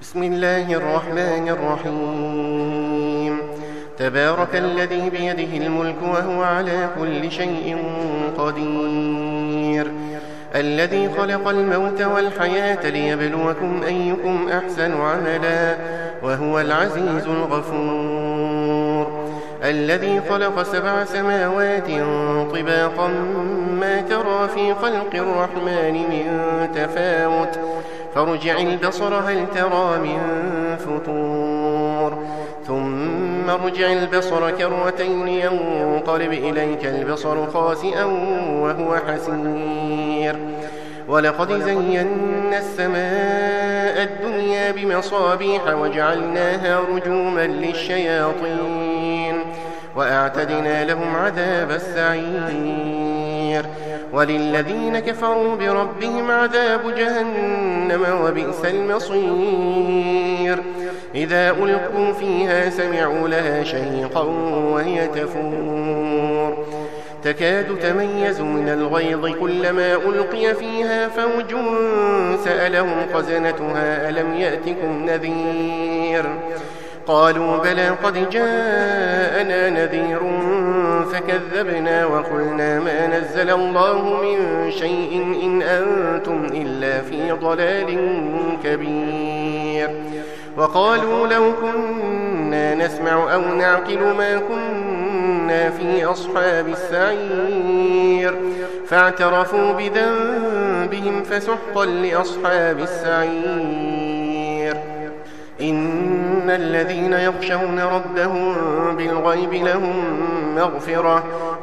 بسم الله الرحمن الرحيم. تبارك الذي بيده الملك وهو على كل شيء قدير، الذي خلق الموت والحياة ليبلوكم أيكم أحسن عملا وهو العزيز الغفور، الذي خلق 7 سماوات طباقا ما ترى في خلق الرحمن من تفاوت فارجع البصر هل ترى من فطور ثم ارجع البصر كرتين ينقلب إليك البصر خاسئا وهو حسير. ولقد زينا السماء الدنيا بمصابيح وجعلناها رجوما للشياطين وأعتدنا لهم عذاب السعير. وللذين كفروا بربهم عذاب جهنم وبئس المصير. إذا ألقوا فيها سمعوا لها شهيقا وهي تفور تكاد تميز من الغيظ كلما ألقي فيها فوج سألهم خزنتها ألم يأتكم نذير قالوا بلى قد جاءنا نذير فكذبنا وقلنا ما نزل الله من شيء إن أنتم إلا في ضلال كبير. وقالوا لو كنا نسمع أو نعقل ما كنا في أصحاب السعير فاعترفوا بذنبهم فسحقا لأصحاب السعير. إن الذين يخشون ربهم بالغيب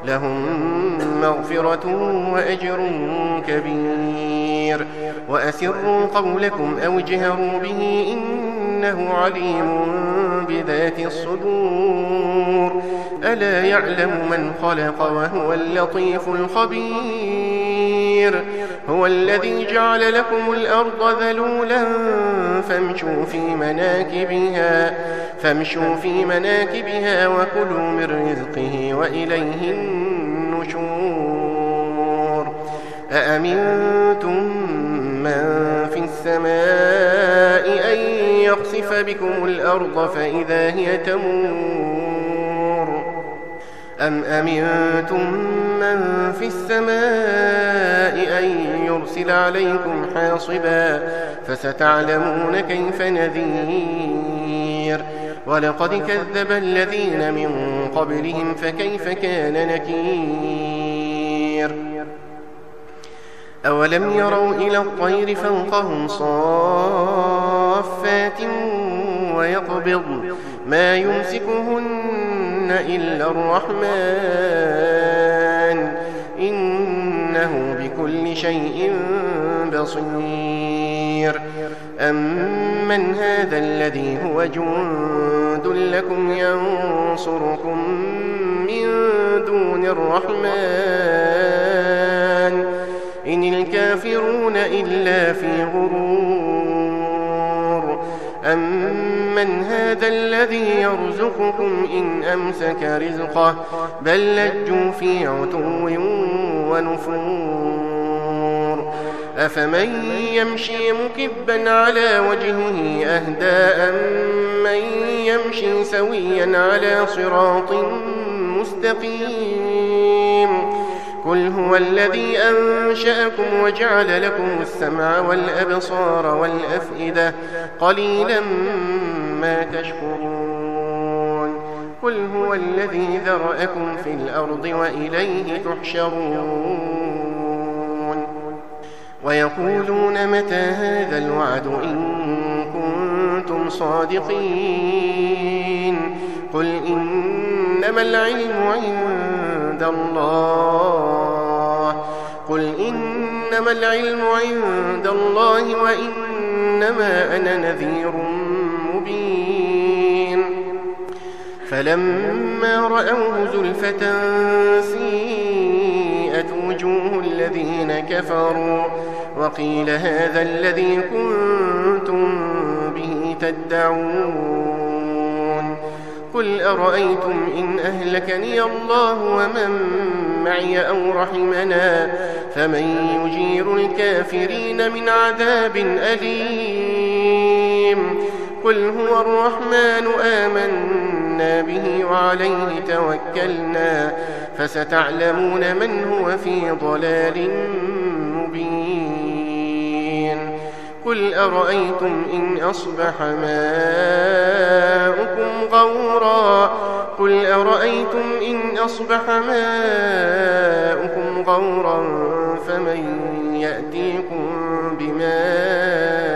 لهم مغفرة وأجر كبير. وأسروا قولكم أو اجهروا به إنه عليم بذات الصدور. ألا يعلم من خلق وهو اللطيف الخبير. هو الذي جعل لكم الأرض ذلولا فامشوا في مناكبها وكلوا من رزقه وإليه النشور. أأمنتم من في السماء أن يخسف بكم الأرض فإذا هي تمور أم أمنتم من في السماء أن يرسل عليكم حاصبا فستعلمون كيف نذير. ولقد كذب الذين من قبلهم فكيف كان نكير. أولم يروا إلى الطير فوقهم صافات ويقبضن ما يمسكهن إلا الرحمن إنه بكل شيء بصير. أمن هذا الذي هو جند لكم ينصركم من دون الرحمن إن الكافرون إلا في غرور. أمن هذا الذي يرزقكم إن أمسك رزقه بل لجوا في عتو ونفور. أفمن يمشي مكبا على وجهه أهدى أمن يمشي سويا على صراط مستقيم. قل هو الذي أنشأكم وجعل لكم السمع والأبصار والأفئدة قليلا ما تشكرون. قل هو الذي ذرأكم في الأرض وإليه تحشرون. ويقولون متى هذا الوعد إن كنتم صادقين. قل إنما العلم عند الله وإنما أنا نذير مبين. فلما رأوه زلفة سيئت وجوه الذين كفروا وقيل هذا الذي كنتم به تدعون. قل أرأيتم إن أهلكني الله ومن معي أو رحمنا فمن يجير الكافرين من عذاب أليم. الرجيم قل هو الرحمن آمنا به وعليه توكلنا فستعلمون من هو في ضلال مبين قل أرأيتم إن أصبح ماؤكم غورا فمن يأتيكم بماء